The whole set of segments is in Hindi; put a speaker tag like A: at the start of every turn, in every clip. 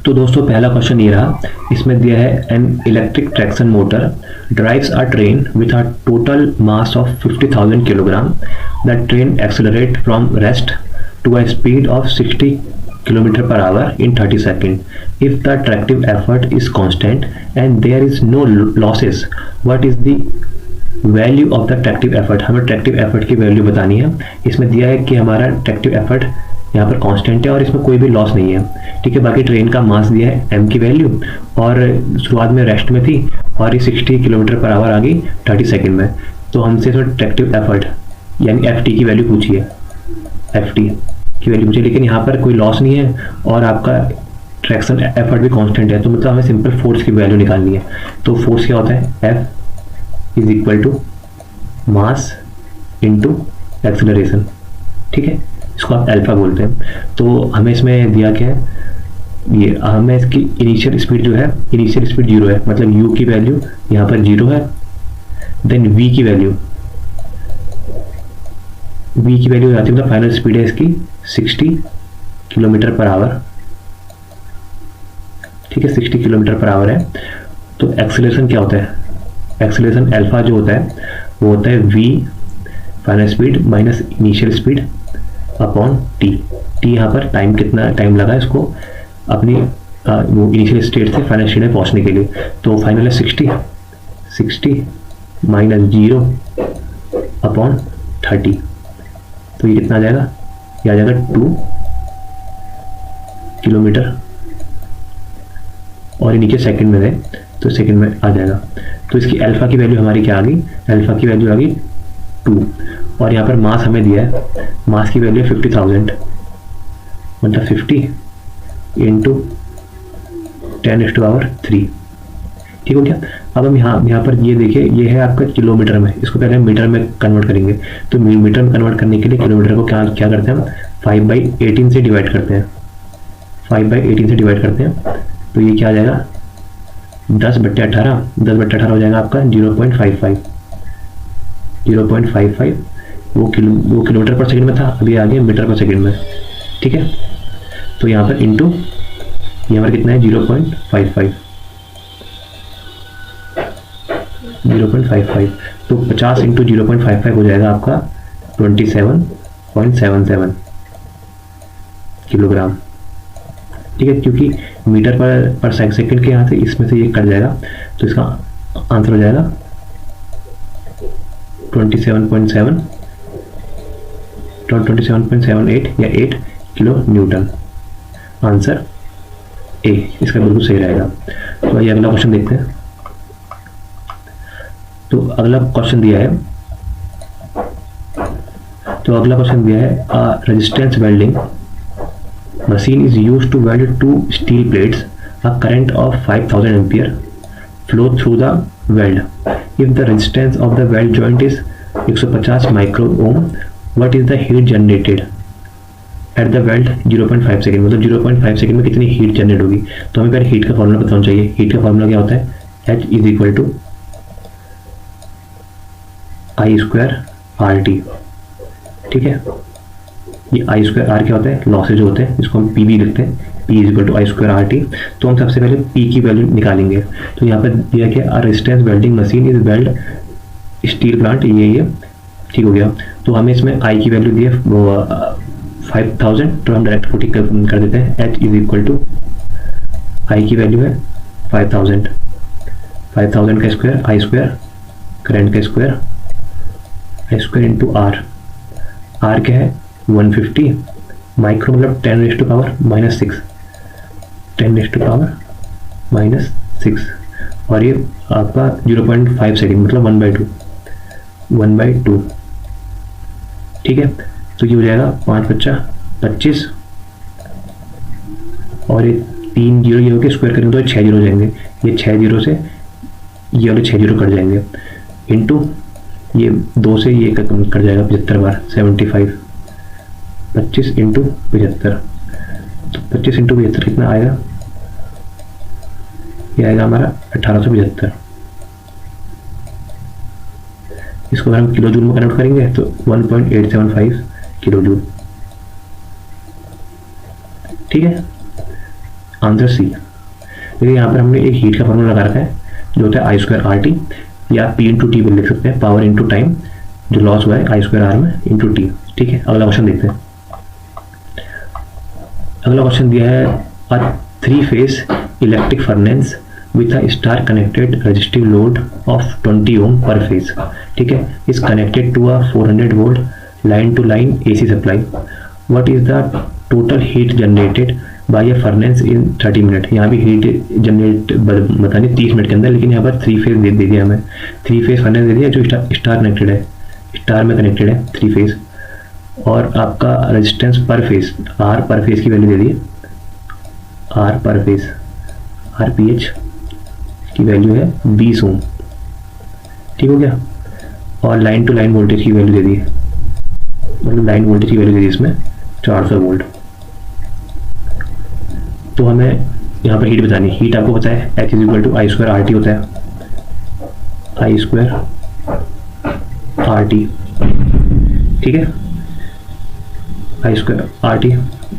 A: तो दोस्तों पहला क्वेश्चन ये रहा, इसमें दिया है an electric traction motor drives a train with a total mass of 50,000 kilogram. The train accelerate from rest to a speed of 60 kilometer per hour in 30 seconds. If the tractive effort is constant and there is no losses, what is the value of the tractive effort? हमें ट्रैक्टिव एफर्ट की वैल्यू बतानी है. इसमें दिया है कि हमारा ट्रैक्टिव एफर्ट यहाँ पर कांस्टेंट है और इसमें कोई भी लॉस नहीं है. ठीक है, बाकी ट्रेन का मास दिया है एम की वैल्यू और शुरुआत में रेस्ट में थी और ये 60 किलोमीटर पर आवर आ गई 30 सेकेंड में. तो हमसे इसमें ट्रैक्टिव एफर्ट यानी एफ टी की वैल्यू पूछी है, एफ टी की वैल्यू पूछी, लेकिन यहाँ पर कोई लॉस नहीं है और आपका ट्रैक्शन एफर्ट भी कांस्टेंट है. तो मतलब हमें सिंपल फोर्स की वैल्यू निकालनी है. तो फोर्स क्या होता है? F is equal to mass into acceleration. ठीक है, इसको आप अल्फा बोलते हैं. तो हमें इसमें दिया क्या है, ये हमें इसकी इनिशियल स्पीड जो है, इनिशियल स्पीड 0 है, मतलब u की वैल्यू यहाँ पर 0 है. देन v की वैल्यू आती है, मतलब फाइनल स्पीड है इसकी 60 किलोमीटर पर आवर. ठीक है, 60 किलोमीटर पर आवर है. तो एक्सेलरेशन क्या होता है? एक्सेलरेशन अल्फा जो होता है वो होता है v final speed minus initial speed upon T. T यहाँ पर टाइम, कितना टाइम लगा इसको अपनी वो इनिशियल स्टेट से फाइनल स्टेट में पहुँचने के लिए. तो फाइनल है 60 माइनस 0 अपॉन 30. तो ये कितना आ जाएगा? ये आ जाएगा 2 किलोमीटर और ये नीचे सेकंड में है तो सेकंड में आ जाएगा. तो इसकी अल्फा की वैल्यू हमारी क्या आ गई? अल्फा की वैल्यू आ गई 2 और यहाँ पर मास हमें दिया है, मास की वैल्यू 50,000 मतलब 50 इंटू 10⁻3. ठीक हो गया. अब हम यहाँ पर ये देखिए, ये है आपका किलोमीटर में, इसको पहले हम मीटर में कन्वर्ट करेंगे. तो मीटर में कन्वर्ट करने के लिए किलोमीटर को क्या करते हैं हम 5/18 से डिवाइड करते हैं. 5/18 से डिवाइड करते हैं तो ये क्या आ जाएगा? 10/18. 10/18 हो जाएगा आपका 0.55. वो किलोमीटर पर सेकंड में था, अभी आ गया मीटर पर सेकंड में. ठीक है, तो यहाँ पर इंटू यहाँ पर कितना है? 0.55. तो 50 इंटू 0.55 हो जाएगा आपका 27.77 किलोग्राम. ठीक है, क्योंकि मीटर पर सेकंड के यहाँ से इसमें से ये कट जाएगा तो इसका आंसर हो जाएगा 27.78 या 8 किलो न्यूटन. आंसर ए इसका बिल्कुल सही रहेगा. तो आइए अगला क्वेश्चन देखते हैं. तो अगला क्वेश्चन दिया है resistance welding machine is used to weld two steel plates. A current of 5000 ampere flow through the weld. If the resistance of the weld joint is 150 micro ohm, what is the heat generated at the weld 0.5 second? मतलब 0.5 सेकेंड में कितनी हीट जनरेट होगी? तो हमें पहले हीट का फॉर्मूला पता होना चाहिए. हीट का फॉर्मूला क्या होता है? H is equal to I²RT. ठीक है, ये I²R क्या होता है? लॉसेज होते हैं, इसको हम PV लिखते हैं. P is equal to I²RT. तो हम सबसे पहले P की वैल्यू निकालेंगे. तो यहाँ पर दिया क्या? Resistance welding machine is weld steel plant. ये ठीक हो गया. तो हमें इसमें I की वैल्यू दी है वो 5000. तो हम डायरेक्ट 40 कर देते हैं. H is equal to I की वैल्यू है 5000 का स्क्वायर I² करंट का square I² into R. R क्या है? 150 माइक्रो मतलब 10⁻⁻6. 10⁻⁻6 और ये आपका 0.5 सेकेंड मतलब 1/2. ठीक है, तो ये हो जाएगा 5×5 = 25 और ये 3 जीरो ये होकर स्क्वायर करेंगे तो 6 जीरो हो जाएंगे. ये 6 जीरो से ये वाले 6 जीरो कट जाएंगे इंटू ये 2 से ये कट जाएगा 75 बार 75. 25 इंटू 75. तो 25 इंटू 75 कितना आएगा? ये आएगा हमारा 1875. इसको अगर हम किलो जूल में कन्वर्ट करेंगे तो 1.875 किलो जूल. ठीक है, आंसर सी। देखिए यहाँ पर हमने एक हीट का फॉर्मूला लगा रखा है जो होता है आई स्क्वायर आर टी, या पी इंटू टी भी लिख सकते हैं, पावर इंटू टाइम जो लॉस हुआ है आई स्क्वायर आर में इंटू टी। ठीक है, अगला क्वेश्चन देखते हैं। अगला क्वेश्चन दिया है a 3-phase electric furnace with a star connected resistive load of 20 ohm per phase. ठीक है, is connected to a 400 volt line to line AC supply. What is the total heat generated by a furnace in 30 minute. यहाँ भी हीट जनरेट बतानी 30 मिनट के अंदर, लेकिन यहाँ पर 3 फेज दे दिया हमें, 3 फेज फर्नेस दे दिया जो स्टार कनेक्टेड है, स्टार में कनेक्टेड है 3 फेज। और आपका रेजिस्टेंस पर फेज, आर पर फेज की वैल्यू दे दी है, आर पर फेज, आर पी एच की वैल्यू है 20 ओम। ठीक हो गया। और लाइन टू लाइन वोल्टेज की वैल्यू दे दी है, मतलब लाइन वोल्टेज की वैल्यू दे दी इसमें 400 वोल्ट। तो हमें यहाँ पर हीट बतानी, हीट आपको पता है H is equal to I square R T होता है, आई स्क्वायर आर टी। ठीक है, आई स्क्वायर आर टी,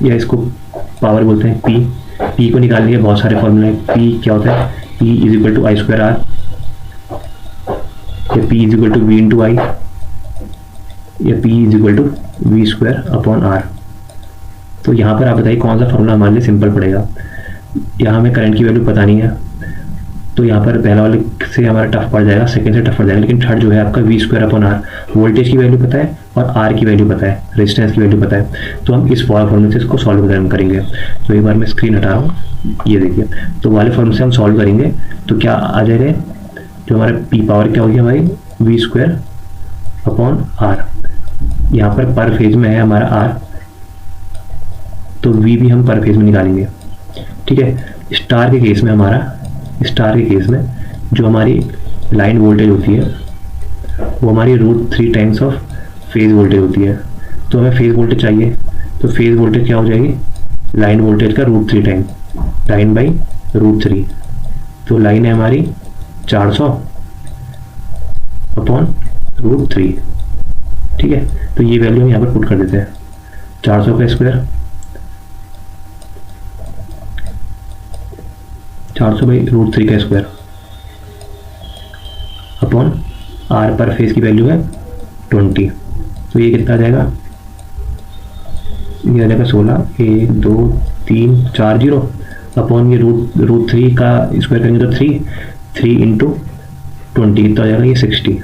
A: या इसको पावर बोलते हैं पी। पी को निकालने के बहुत सारे फॉर्मूले। पी क्या होता है, P is equal to I square R, या P is equal to V into I, या P is equal to V square upon R. तो यहाँ पर आप बताइए कौन सा फॉर्मूला हमारे लिए सिंपल पड़ेगा। यहाँ हमें करंट की वैल्यू पता नहीं है, तो यहाँ पर पहला वाले से हमारा टफ पड़ जाएगा, सेकंड से टफ पड़ जाएगा, लेकिन थर्ड जो है आपका V square upon R. Voltage की वैल्यू पता है और आर की वैल्यू पता है, रेजिस्टेंस की वैल्यू पता है। तो हम इस फॉर्मूले से इसको सॉल्व करेंगे। तो एक बार मैं स्क्रीन हटा रहा हूँ, ये देखिए। तो वाले फॉर्मूले से हम सॉल्व करेंगे तो क्या आ जाएगा, जो हमारा पी पावर क्या होगी हमारी वी स्क्वायर अपॉन आर। यहाँ पर फेज में है हमारा आर, तो वी भी हम पर फेज में निकालेंगे। ठीक है, स्टार के केस में हमारा, स्टार के केस में जो हमारी लाइन वोल्टेज होती है वो हमारी √3 टाइम्स ऑफ फेज वोल्टेज होती है। तो हमें फेज वोल्टेज चाहिए, तो फेज वोल्टेज क्या हो जाएगी, लाइन वोल्टेज का √3 टाइम, लाइन बाई √3। तो लाइन है हमारी 400 अपॉन √3। ठीक है, तो ये वैल्यू हम यहाँ पर पुट कर देते हैं, 400 का स्क्वायर 400 बाई √3 का स्क्वायर अपॉन आर पर फेज की वैल्यू है 20। तो ये कितना आ जाएगा, ये आ जाएगा 16, 1 2 3 4 0 अपॉन ये √3 का स्क्वायर करेंगे तो 3 इंटू 20 कितना आ जाएगा, ये 60।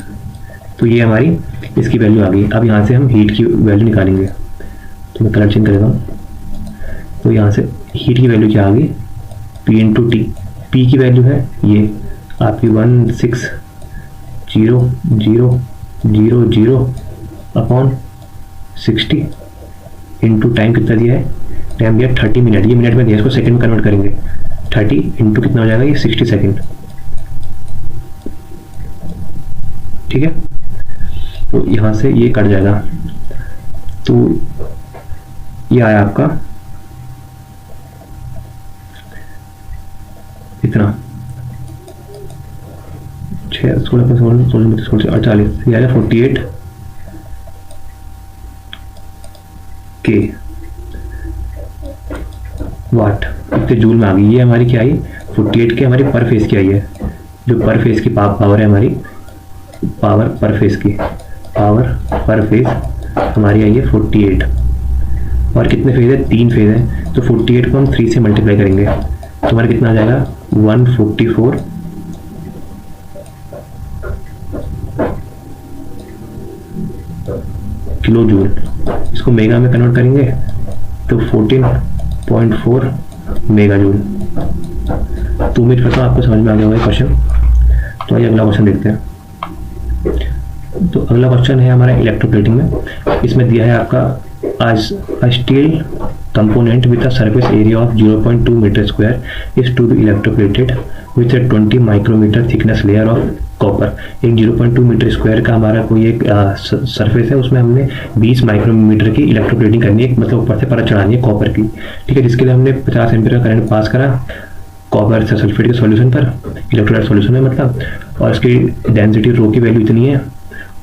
A: तो ये हमारी इसकी वैल्यू आ गई। अब यहाँ से हम हीट की वैल्यू निकालेंगे, तो मैं कलर चेंज कर देता हूँ। तो यहाँ से हीट की वैल्यू क्या आ गई, पी इंटू टी। पी की वैल्यू है ये आपकी 160000 अपॉन 60 इंटू टाइम कितना दिया है, टाइम दिया 30 मिनट, ये मिनट में दिया, इसको सेकंड में कन्वर्ट करेंगे। 30 इंटू कितना हो जाएगा, ये 60 सेकंड। ठीक है, तो यहाँ से ये कट जाएगा, तो ये आया आपका इतना 6 16 48, ये आया 48 के वाट, इतने जूल में आ गई। ये हमारी क्या आई, 48 के हमारी पर फेज की आई है, जो पर फेज की पावर है हमारी, पावर पर फेज की, पावर पर फेज हमारी आई है 48। और कितने फेज है, 3 फेज है, तो 48 को हम 3 से मल्टीप्लाई करेंगे तो हमारा कितना आ जाएगा 144 किलो जूल। इसको मेगा में कन्वर्ट करेंगे तो 14.4 मेगा जूल। तो उम्मीद करता हूँ आपको समझ में आ गया होगा क्वेश्चन। तो आइए अगला क्वेश्चन देखते हैं। तो अगला क्वेश्चन है हमारा इलेक्ट्रोप्लेटिंग में। इसमें दिया है आपका steel component with a surface area of 0.2 meter square is to be electroplated with a 20 micrometer thickness layer of copper। एक 0.2 मीटर स्क्वायर का हमारा कोई एक सरफेस है, उसमें हमने 20 माइक्रोमीटर की इलेक्ट्रोप्लेटिंग करनी है, मतलब ऊपर से परत चढ़ानी है कॉपर की। ठीक है, जिसके लिए हमने 50 एम्पीयर का करंट पास करा कॉपर से सल्फेट के सॉल्यूशन पर, इलेक्ट्रोलाइट सॉल्यूशन में मतलब, और इसकी डेंसिटी रो की वैल्यू इतनी है,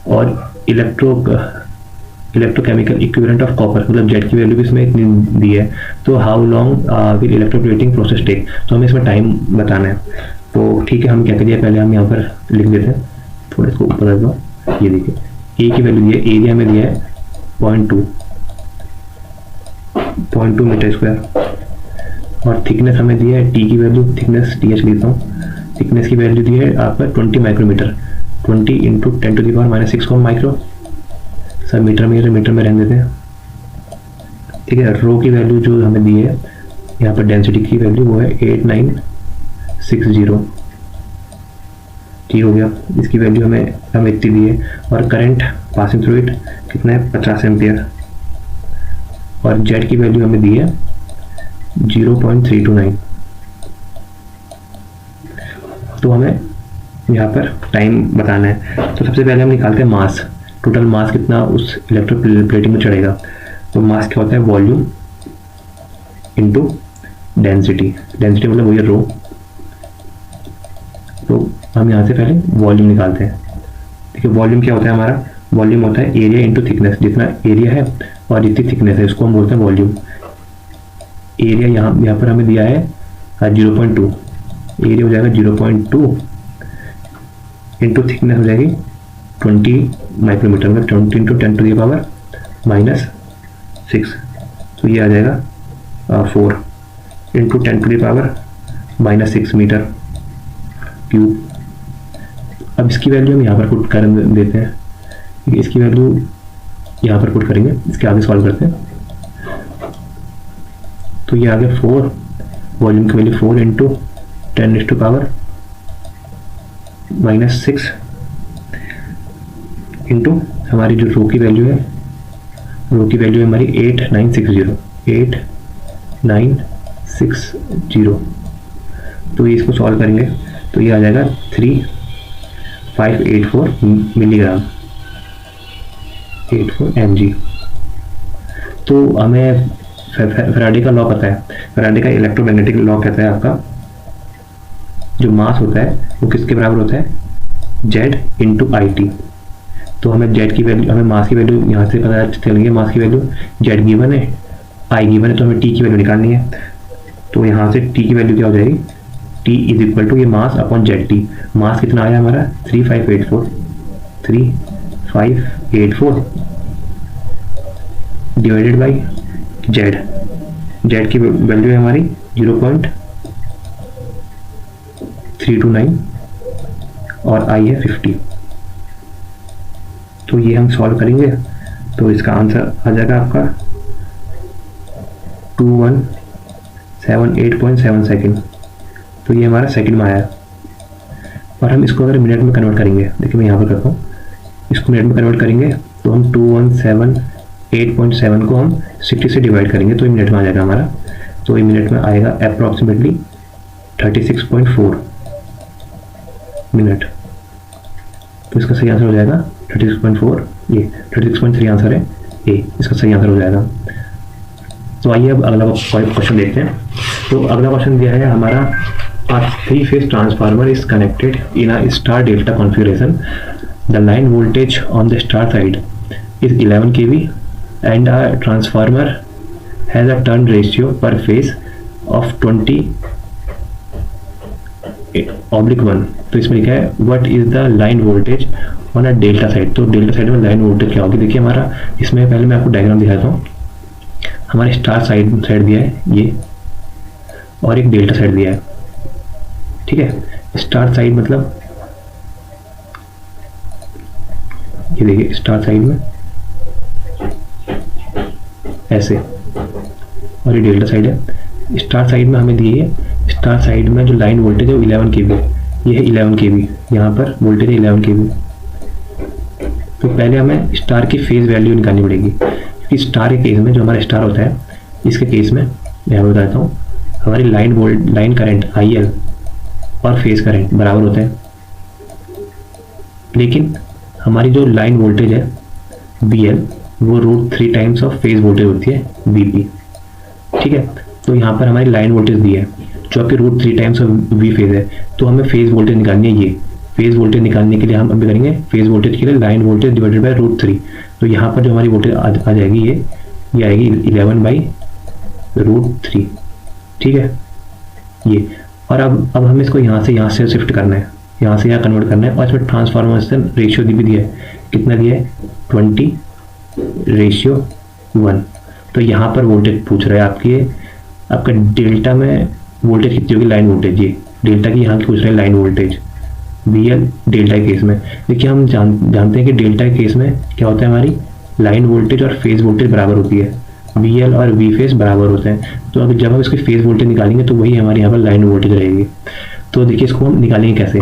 A: और इलेक्ट्रोकेमिकल इक्विवेलेंट ऑफ कॉपर, मतलब जेड की वैल्यू भी इसमें इतनी दी है। तो how long will electroplating process take, तो हमें इसमें टाइम बताना है। तो ठीक है, हम क्या करिए पहले हम यहाँ पर लिख देते हैं, थोड़ा इसको ऊपर रख दो। ये देखिए ए की वैल्यू दी है, एरिया में दिया है 0.2 मीटर स्क्वायर, और थिकनेस हमें दिया है टी की वैल्यू, थिकनेस टी एच लेता हूँ, थिकनेस की वैल्यू दी है आपका 20 माइक्रोमीटर, 20 इंटू 10⁻⁻6 को माइक्रो, सर मीटर में रहने देते हैं। ठीक है, रो की वैल्यू जो हमें दी है यहाँ पर, डेंसिटी की वैल्यू वो है 8960, ठीक हो गया। इसकी वैल्यू हमें इतनी दी है, और करंट पासिंग थ्रू इट कितना है 50 एम्पियर, और जेड की वैल्यू हमें दी है 0.329। तो हमें यहाँ पर टाइम बताना है। तो सबसे पहले हम निकालते हैं मास, टोटल मास कितना उस इलेक्ट्रोप्लेटिंग में चढ़ेगा। तो मास क्या होता है, वॉल्यूम इनटू डेंसिटी, डेंसिटी मतलब वही रो। तो हम यहाँ से पहले वॉल्यूम निकालते हैं। देखिए वॉल्यूम क्या होता है हमारा, वॉल्यूम होता है एरिया इंटू थिकनेस, जितना एरिया है और जितनी थिकनेस है उसको हम बोलते हैं वॉल्यूम। एरिया यहाँ पर हमें दिया है 0.2, एरिया हो जाएगा 0.2 इंटू थिकनेस हो जाएगी 20 माइक्रोमीटर, मतलब 20 इंटू 10⁻⁻6, तो ये आ जाएगा 4 इंटू 10⁻⁻6 मीटर क्यूब। अब इसकी वैल्यू हम यहाँ पर पुट कर देते हैं, इसकी वैल्यू यहाँ पर पुट करेंगे, इसके आगे सॉल्व करते हैं। तो ये आ गया 4, वॉल्यूम की वैल्यू 4 इंटू 10⁻⁻6 इंटू हमारी जो रो की वैल्यू है, रो की वैल्यू है हमारी 8960। तो ये इसको सॉल्व करेंगे तो ये आ जाएगा 3584 मिलीग्राम, 84 mg। तो हमें फैराडे का लॉ पता है, फैराडे का इलेक्ट्रोमैग्नेटिक लॉ कहता है आपका जो मास होता है वो किसके बराबर होता है, जेड इंटू आई टी। तो हमें जेड की वैल्यू, हमें मास की वैल्यू यहाँ से पता चल गई, मास की वैल्यू जेड गिवन है, आई गिवन है, तो हमें टी की वैल्यू निकालनी है। तो यहाँ से टी की वैल्यू क्या हो जाएगी, टी इज इक्वल टू ये मास अपॉन जेड टी। मास कितना आया हमारा 3584 डिवाइडेड बाई जेड, जेड की वैल्यू है हमारी 0.329 और आई है 50। तो ये हम सॉल्व करेंगे तो इसका आंसर आ जाएगा आपका 2178.7 सेकेंड। तो ये हमारा सेकंड में आया, और हम इसको अगर मिनट में कन्वर्ट करेंगे, देखिए मैं यहाँ पर करता हूँ, इसको मिनट में कन्वर्ट करेंगे तो हम 2178.7 को हम 60 से डिवाइड करेंगे तो ये मिनट में आ जाएगा हमारा। तो ये मिनट में आएगा अप्रॉक्सीमेटली 36.4 मिनट। तो इसका सही आंसर हो जाएगा 36.4, ये 36.3 आंसर है, ए इसका सही आंसर हो जाएगा। तो आइए अब अगला क्वेश्चन देखते हैं। तो अगला क्वेश्चन दिया है हमारा, a 3-phase transformer is connected in a star delta configuration. The line voltage on the star side is 11 kV and a transformer has a turn ratio per phase of 20/1। तो इसमें लिखा है what is the line voltage on a delta side। तो डेल्टा साइड में लाइन वोल्टेज क्या होगी, देखिए हमारा इसमें पहले मैं आपको डायग्राम दिखाता हूँ। हमारे स्टार साइड दिया है ये, और एक डेल्टा साइड दिया है, ठीक है। स्टार साइड मतलब ये देखिए स्टार साइड में ऐसे, और ये डेल्टा साइड है। स्टार साइड में हमें दिए है, स्टार साइड में जो लाइन वोल्टेज है वो 11 kV, ये है 11 kV, यहाँ पर वोल्टेज है 11 kV। तो पहले हमें स्टार की फेज वैल्यू निकालनी पड़ेगी, क्योंकि स्टार के केस में जो हमारा स्टार होता है, इसके केस में मैं बताता हूँ, हमारी लाइन करंट IL और फेज करंट बराबर होते हैं, लेकिन हमारी जो लाइन वोल्टेज है BL वो √3 टाइम्स ऑफ फेज वोल्टेज होती है BP, ठीक है। तो यहाँ पर हमारी लाइन वोल्टेज दी है जो आपके √3 टाइम्स ऑफ V फेज है। तो हमें फेज वोल्टेज निकालनी है, ये फेज वोल्टेज निकालने के लिए हम अभी करेंगे फेज वोल्टेज के लिए लाइन वोल्टेज डिवाइडेड बाय √3। तो यहाँ पर जो हमारी वोल्टेज आ जाएगी ये आएगी 11/√3, ठीक है ये। और अब हमें इसको यहाँ से शिफ्ट करना है, यहाँ से यहाँ कन्वर्ट करना है, और इसमें ट्रांसफॉर्मेशन रेशियो भी दिया है, कितना दिया है 20:1। तो यहाँ पर वोल्टेज पूछ रहा है आपका डेल्टा में वोल्टेज कितनी होगी, लाइन वोल्टेज, ये डेल्टा की यहाँ की पूछ रहा है लाइन वोल्टेज VL डेल्टा के केस में। देखिए हम जानते हैं कि डेल्टा के केस में क्या होता है, हमारी लाइन वोल्टेज और फेज वोल्टेज बराबर होती है, VL और V फेज बराबर होते हैं। तो अगर जब हम इसकी फेज वोल्टेज निकालेंगे तो वही हमारे यहाँ पर लाइन वोल्टेज रहेगी। तो देखिए इसको हम निकालेंगे कैसे,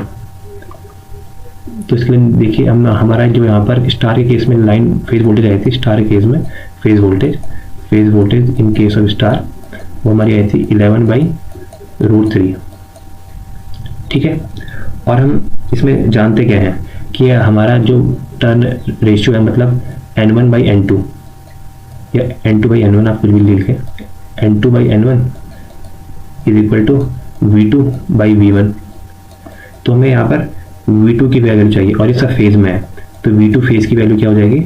A: तो इसके लिए देखिए हमारा जो यहाँ पर स्टार के केस में लाइन फेज वोल्टेज आई थी, स्टार के केस में phase voltage in case of star वो हमारी आई थी 11/√3, ठीक है। और हम इसमें जानते क्या है कि हमारा जो टर्न रेशियो है, मतलब N1/N2 या N2/N1, आप कुछ भी लिख के N2/N1 is equal to V2/V1। तो हमें यहाँ पर V2 की वैल्यू चाहिए और इसका फेज में है, तो V2 फेज की वैल्यू क्या हो जाएगी,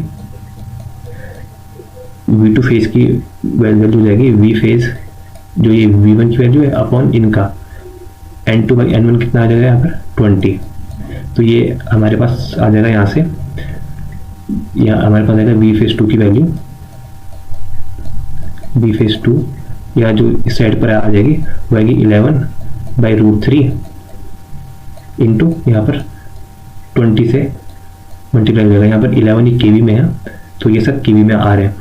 A: V2 फेज की वैल्यू हो जाएगी V फेज जो ये V1 की वैल्यू है अपॉन इनका N2/N1 कितना आ जाएगा यहाँ पर 20। तो ये हमारे पास आ जाएगा यहाँ से, यहाँ हमारे पास आएगा V फेज 2 की वैल्यू, V फेज 2 या जो इस साइड पर आ जाएगी वो आएगी 11/√3 इंटू यहाँ पर 20 से मल्टीप्लाई हो जाएगा। यहाँ पर 11 ही केवी में है, तो ये सब केवी में आ रहे हैं।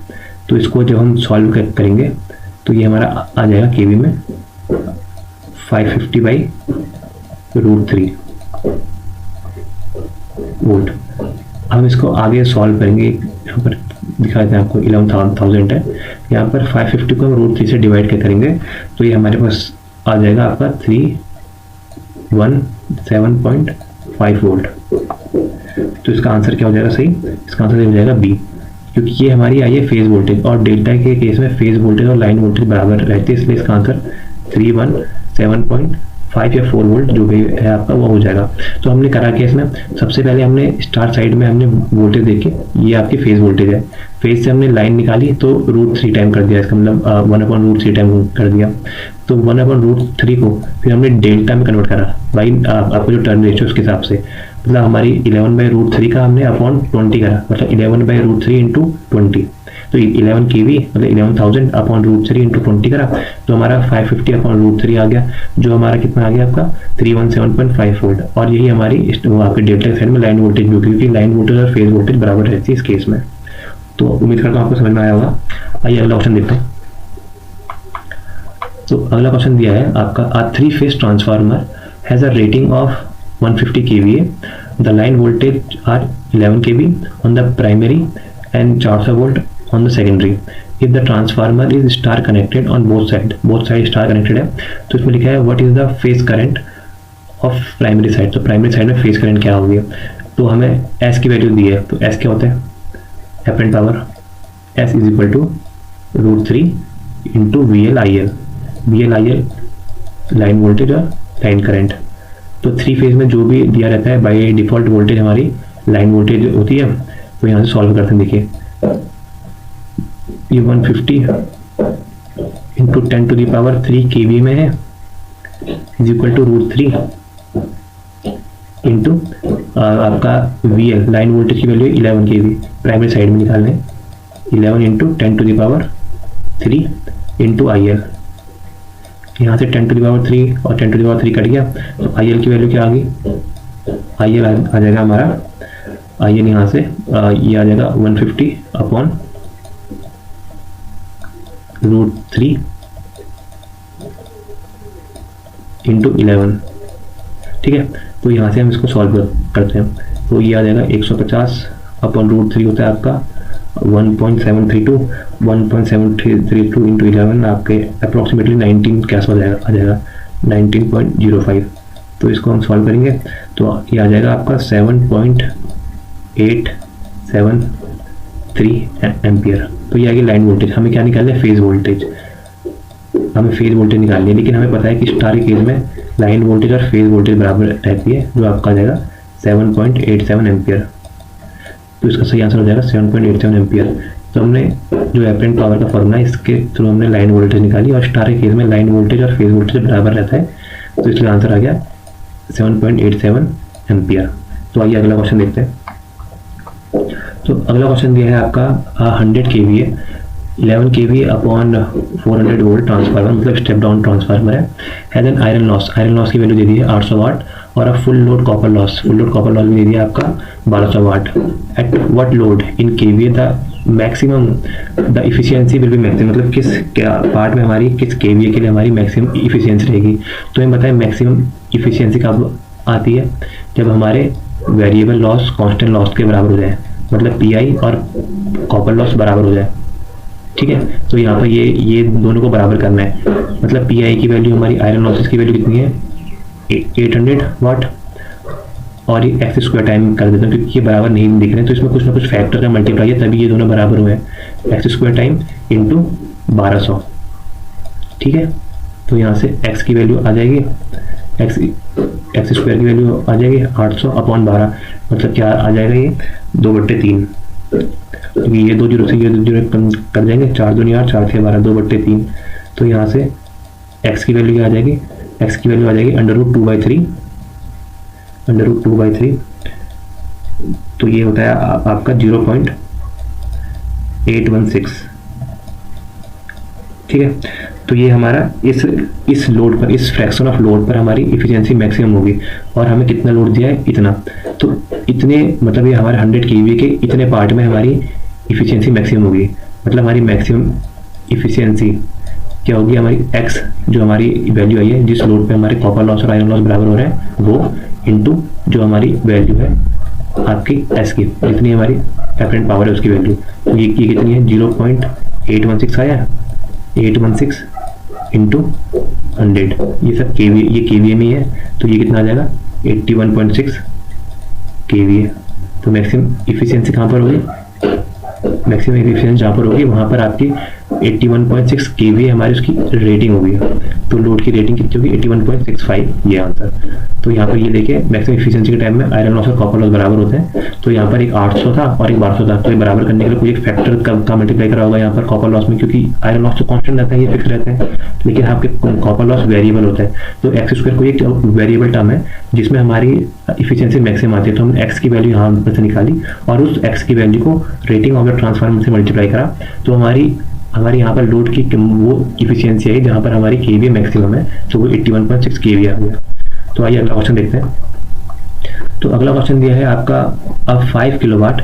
A: तो इसको जब हम सॉल्व करेंगे तो ये हमारा आ जाएगा केवी में 550/√3 वोल्ट। हम इसको आगे सॉल्व करेंगे, यहाँ पर दिखा देते हैं आपको 11,000 है, यहाँ पर 550 को हम √3 से डिवाइड करेंगे तो ये हमारे पास आ जाएगा आपका 317.5 वोल्ट। तो इसका आंसर क्या हो जाएगा सही, इसका आंसर हो जाएगा बी, क्योंकि ये हमारी आई है फेज वोल्टेज और डेल्टा के केस में फेज वोल्टेज और लाइन वोल्टेज बराबर रहती है, इसलिए इसका आंसर 317.5 या 4 वोल्ट जो भी है आपका वो हो जाएगा। तो हमने करा कि इसमें सबसे पहले हमने स्टार साइड में हमने वोल्टेज देखी, ये आपकी फेज वोल्टेज है, फेज से हमने लाइन निकाली तो √3 टाइम कर दिया, इसका मतलब 1/√3 टाइम कर दिया। तो 1/√3 को फिर हमने डेल्टा में कन्वर्ट करा भाई आपको जो टर्न रेशियो उसके हिसाब से, मतलब हमारी 11/√3 का हमने अपॉन 20 करा, मतलब 11/√3 इंटू 20, तो 11 केवी मतलब 11,000 अपॉन √3 इंटू 20 करा तो हमारा 550 अपॉन √3 आ गया, जो हमारा कितना आ गया आपका 317.5 वोल्ट। और यही हमारी वो आपके डेल्टा साइड में लाइन वोल्टेज भी होगी, क्योंकि लाइन वोल्टेज और फेज वोल्टेज बराबर रहती है इस केस में। तो उम्मीद करता हूँ आपको समझ में आया होगा। आइए अगला ऑप्शन देखते हैं। तो अगला क्वेश्चन दिया है आपका, a 3-phase transformer has a rating of 150 kVA, the line voltage are 11 kV on the primary and 400 volt on the secondary. If the transformer is star connected on both side star connected है, तो इसमें लिखा है what is the phase current of primary side। तो प्राइमरी साइड में फेज करंट क्या होगी, तो हमें S की वैल्यू दी है, तो S क्या होता है apparent power, S is equal to √3 into VL/IL line voltage और लाइन करंट। तो 3 फेज में जो भी दिया रहता है बाय डिफॉल्ट वोल्टेज हमारी लाइन वोल्टेज होती है। तो यहाँ से सॉल्व करते हैं, देखिए ये 150 इंटू 10⁻³ kV में है इज इक्वल टू √3 इंटू आपका VL लाइन वोल्टेज की वैल्यू 11 kV, प्राइमरी साइड में निकालने 11 इंटू 10⁻³ इंटू IL। यहाँ से 10⁻³ और 10⁻³ कट गया तो IL की वैल्यू क्या आ गई, IL आ जाएगा हमारा IL यहाँ से ये आ जाएगा 150 अपॉन √3 इंटू 11, ठीक है। तो यहाँ से हम इसको सॉल्व करते हैं, तो ये आ जाएगा 150 अपॉन √3 होता है आपका 1.732 इंटू 11 आपके अप्रोक्सीमेटली 19 के आसपास आ जाएगा 19.05। तो इसको हम सॉल्व करेंगे तो ये आ जाएगा आपका 7.873 एम्पियर। तो ये आगे लाइन वोल्टेज, हमें क्या निकालना है फेज वोल्टेज, हमें फेज वोल्टेज निकालनी है, लेकिन हमें पता है कि स्टार केस में लाइन वोल्टेज और फेज वोल्टेज बराबर रहती है, जो आपका आ जाएगा 7.87 एम्पियर। तो इसका सही आंसर हो जाएगा 7.87 एम्पियर। तो हमने जो एपरेंट पावर का फॉर्मूला है इसके थ्रू हमने लाइन वोल्टेज निकाली, और स्टार के केस में लाइन वोल्टेज और फेज वोल्टेज बराबर रहता है, तो इसलिए आंसर आ गया 7.87 एम्पियर। तो आइए अगला क्वेश्चन देखते हैं। तो अगला क्वेश्चन दिया है आपका 100 kVA 11 kVA upon 400 volt transformer, मतलब स्टेप डाउन ट्रांसफार्मर है, हैज एन आयरन लॉस की वैल्यू दे दी है 800 वाट, और a full load copper loss भी दे दिया आपका 1200 watt. At what load in kVA the maximum the efficiency will be maximum, मतलब किस पार्ट में हमारी किस kVA के लिए हमारी मैक्सिमम इफिशियंसी रहेगी। तो हमें बताएं मैक्सिमम इफिशियंसी कब आती है, जब हमारे वेरिएबल लॉस कांस्टेंट लॉस के बराबर हो जाए, मतलब पीआई और कॉपर लॉस बराबर हो जाए। ठीक है, तो यहाँ पर ये दोनों को बराबर करना है, मतलब पीआई की वैल्यू हमारी आयरन लॉसेस की वैल्यू कितनी है 800 वाट, और ये एक्स स्क्वायर टाइम कर देता हूँ क्योंकि ये बराबर नहीं दिख रहे हैं, तो इसमें कुछ ना कुछ फैक्टर का मल्टीप्लाई है तभी ये दोनों बराबर हुए हैं, एक्स स्क्वायर टाइम इंटू 1200। ठीक है, तो यहाँ से एक्स की वैल्यू आ जाएगी, एक्स स्क्वायर की वैल्यू आ जाएगी 800 अपॉन 12, मतलब क्या आ जाएगा ये 2/3, क्योंकि ये 2 जीरो से ये 2 जीरो कम कर जाएंगे, 4 दूनी 8 4 6 12 2/3। तो यहाँ से एक्स की वैल्यू क्या आ जाएगी, एक्स की वैल्यू आ जाएगी √2/3, तो ये होता है आपका 0.816। ठीक है, तो ये हमारा इस लोड पर, इस फ्रैक्शन ऑफ लोड पर हमारी इफिशियंसी मैक्सिमम होगी, और हमें कितना लोड दिया है इतना, तो इतने मतलब ये हमारे 100 kVA के इतने पार्ट में हमारी इफिशियंसी मैक्सिमम होगी, मतलब हमारी मैक्सिमम इफिशियंसी क्या होगी, हमारी एक्स जो हमारी वैल्यू आई है जिस लोड पे हमारे कॉपर लॉस और आयरन लॉस बराबर हो रहे हैं वो, इंटू जो हमारी वैल्यू है आपकी एस की, जितनी हमारी एपरेंट पावर है उसकी वैल्यू, तो ये कितनी है 0.816 आया, 816 इंटू 100, ये सब ये kVA में है, तो ये कितना आ जाएगा 81.6 kVA। तो मैक्सिमम इफिशियंसी कहाँ पर होगी, मैक्सिमम एफिशिएंसी जहाँ पर होगी वहाँ पर आपकी 81.6 kVA हमारी उसकी रेटिंग होगी, तो लोड की रेटिंग कितनी होगी 81.65, ये आंसर। तो यहाँ पर ये देखिए मैक्सिमम एफिशिएंसी के टाइम में आयरन लॉस और कॉपर लॉस बराबर होते हैं, तो यहाँ पर एक 800 था और एक 1200 था, तो ये बराबर करने के लिए कोई एक फैक्टर का मल्टीप्लाई करा होगा यहाँ पर कॉपर लॉस में, क्योंकि आयरन लॉस तो कांस्टेंट रहता है, ये फिक्स रहता है, लेकिन आपके कॉपर लॉस वेरिएबल होता है, तो एक्स स्क्वायर कोई एक वेरिएबल टर्म है जिसमें हमारी इफिशियंसी मैक्सिमम आती है, तो हमने एक्स की वैल्यू यहाँ पर से निकाली और उस एक्स की वैल्यू को रेटिंग ऑफ द ट्रांसफार्मर से मल्टीप्लाई करा, तो हमारी यहाँ पर लोड की वो इफिशियंसी आई जहाँ पर हमारी kVA मैक्सिमम है, तो वो 81.6 kVA आ गया। तो आइए अगला क्वेश्चन देखते हैं। तो अगला क्वेश्चन दिया है आपका 5 kilowatt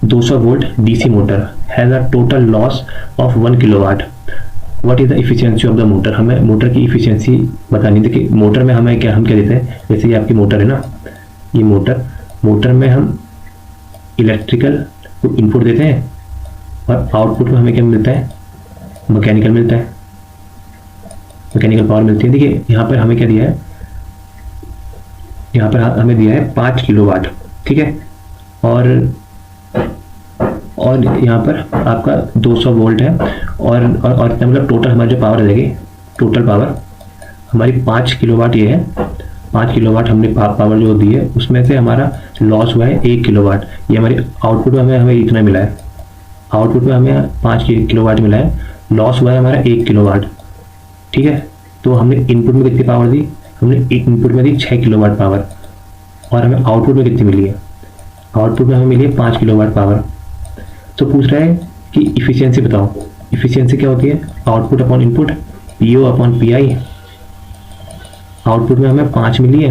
A: 200 volt DC motor has a total loss of 1 kilowatt, what is the efficiency of the motor. हमें मोटर की इफिशियंसी बतानी। देखिए मोटर में हम क्या देते हैं, जैसे ये आपकी मोटर है ना, ये मोटर में हम इलेक्ट्रिकल इनपुट देते हैं और आउटपुट में हमें क्या मिलता है, मैकेनिकल मिलता है, मैकेनिकल पावर मिलती है। देखिए यहाँ पर हमें क्या दिया है, यहाँ पर हमें दिया है 5 किलोवाट, ठीक है, और यहाँ पर आपका 200 वोल्ट है, और मतलब टोटल हमारी जो पावर रहेगी, टोटल पावर हमारी 5 किलोवाट ये है, 5 किलोवाट हमने पावर जो दी है उसमें से हमारा लॉस हुआ है 1 किलोवाट। ये हमारी आउटपुट में हमें इतना मिला है, आउटपुट में हमें 5 किलोवाट मिला है, लॉस हुआ है हमारा 1 किलोवाट, ठीक है। तो हमने इनपुट में कितनी पावर दी, हमने एक इनपुट में दी 6 किलोवाट पावर, और हमें आउटपुट में कितनी मिली है, आउटपुट में हमें मिली है 5 किलोवाट पावर। तो पूछ रहा है कि इफिशियंसी बताओ, इफिशियंसी क्या होती है, output upon input, PO upon pi. Output में हमें 5 मिली है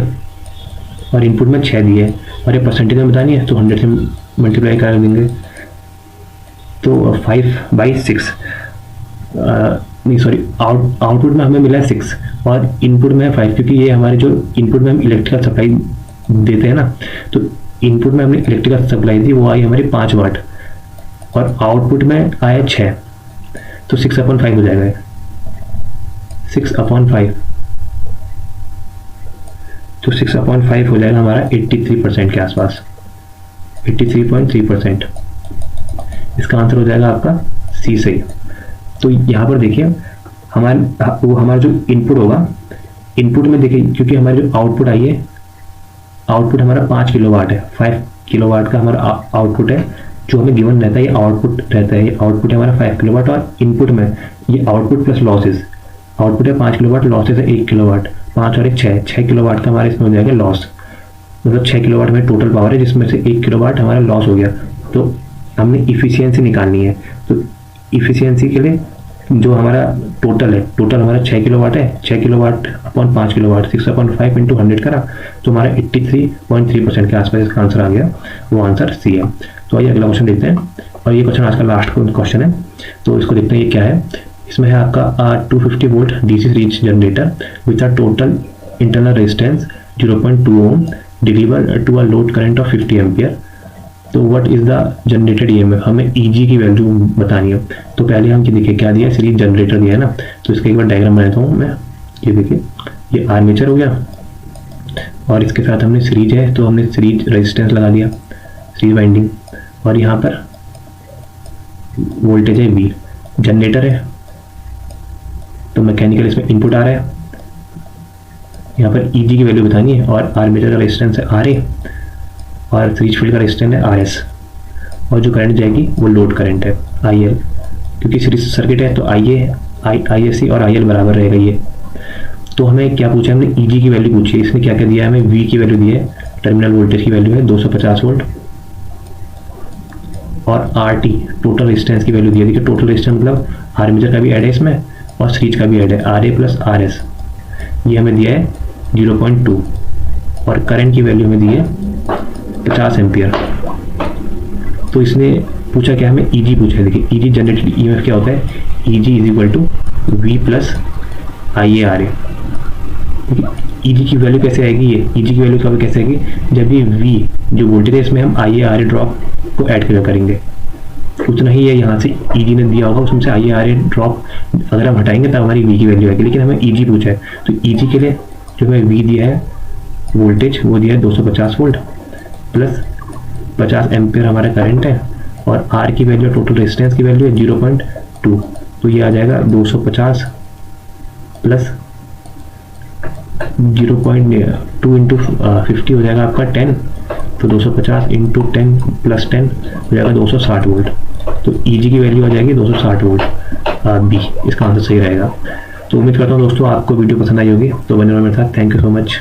A: और इनपुट में 6 दी है, और ये परसेंटेज में बतानी है तो 100 से मल्टीप्लाई कर देंगे, तो 5/6 नहीं सॉरी, आउटपुट में हमें मिला है 6 और इनपुट में है 5, क्योंकि ये हमारे जो इनपुट में हम इलेक्ट्रिकल सप्लाई देते हैं ना, तो इनपुट में हमने इलेक्ट्रिकल सप्लाई दी, वो आई हमारी 5 वाट, और आउटपुट में आया 6, तो 6/5 हो जाएगा, 6/5, तो 6/5 हो जाएगा हमारा 83% के आसपास, 83.3%। इसका आंसर हो जाएगा आपका सी सही। तो यहाँ पर देखिए हमारा जो इनपुट होगा, इनपुट में देखिए क्योंकि हमारी जो आउटपुट आई है, आउटपुट हमारा 5 किलोवाट है, 5 किलोवाट का हमारा आउटपुट है, जो हमें गिवन रहता है ये आउटपुट रहता है, ये आउटपुट है हमारा 5 किलोवाट, और इनपुट में ये आउटपुट प्लस लॉसेज, आउटपुट है 5 किलोवाट, लॉसेज है 1 किलोवाट, 5 और 1 6 किलोवाट का हमारे इसमें हो जाएगा लॉस, मतलब 6 किलोवाट में टोटल पावर है जिसमें से 1 किलोवाट हमारा लॉस हो गया। तो हमने इफिशियंसी निकालनी है, तो इफिशियंसी के लिए जो हमारा टोटल है, टोटल हमारा 6 किलोवाट है, 6 किलोवाट अपॉन 5 किलोवाट 6/5 इंटू 100 करा तो हमारा 83.3% के आसपास इसका आंसर आ गया, वो आंसर सी है। तो आइए अगला क्वेश्चन देखते हैं, और ये क्वेश्चन आज का लास्ट क्वेश्चन है, तो इसको देखते हैं ये क्या है। इसमें है आपका 250 volt DC series generator with a total internal resistance 0.2 ohm deliver to a load current of 50 ampere. तो what is the generated EMF, हमें ईजी की वैल्यू बतानी है। तो पहले हम ये देखिए क्या दिया है, सीरीज जनरेटर दिया है ना, तो इसका एक बार डायग्राम बनाता हूँ मैं। ये देखिए ये आर्मेचर हो गया, और इसके साथ हमने सीरीज है तो हमने सीरीज रेजिस्टेंस लगा दिया, सीरीज वाइंडिंग, और यहाँ पर वोल्टेज है V, जनरेटर है तो मैकेनिकल इसमें इनपुट आ रहा है, यहाँ पर ईजी की वैल्यू बतानी है, और आर्मेचर का रेजिस्टेंस है RA, और सीरीज फील्ड का रेजिस्टेंस है RS, और जो करंट जाएगी वो लोड करंट है IL, क्योंकि सीरीज सर्किट है तो ISC और IL बराबर रहेगा ये। तो हमें क्या पूछा, हमने ईजी की वैल्यू पूछी है, इसने क्या क्या दिया है, हमें V की वैल्यू दी है, टर्मिनल वोल्टेज की वैल्यू है 250 वोल्ट, और RT टोटल रेजिस्टेंस की वैल्यू दी है। देखिए टोटल रेजिस्टेंस मतलब आर्मेचर का भी ऐड है इसमें और सीरीज का भी ऐड है, RA प्लस RS, ये हमें दिया है 0.2, और करंट की वैल्यू हमें दी है 50 एम्पियर। तो इसने पूछा क्या, हमें ईजी पूछा है। देखिए ईजी जनरेटेड ईएमएफ क्या होता है, EG is equal to V plus IaRa। EG की वैल्यू कैसे आएगी, ये ईजी की वैल्यू कब कैसे आएगी, जब ये V जो वोल्टेज है इसमें हम IaRa ड्रॉप को ऐड करेंगे, उतना ही है यहाँ से ईजी ने दिया होगा, उसमें से IaRa ड्रॉप अगर हम हटाएंगे तब हमारी V की वैल्यू आएगी, लेकिन हमें ईजी पूछा है। तो ईजी के लिए जो हमें V दिया है वोल्टेज, वो दिया है 250 वोल्ट प्लस 50 एम्पियर हमारा करंट है, और R की वैल्यू टोटल रेजिस्टेंस की वैल्यू है 0.2, तो ये आ जाएगा 250 प्लस 0.2 इंटू 50 हो जाएगा आपका 10, तो 250 इंटू 10 प्लस 10 हो जाएगा 260 वोल्ट। तो ईजी की वैल्यू आ जाएगी 260 वोल्ट, बी इसका आंसर सही रहेगा। तो उम्मीद करता हूँ दोस्तों आपको वीडियो पसंद आई होगी, तो बने रहो मेरे साथ। Thank you so much.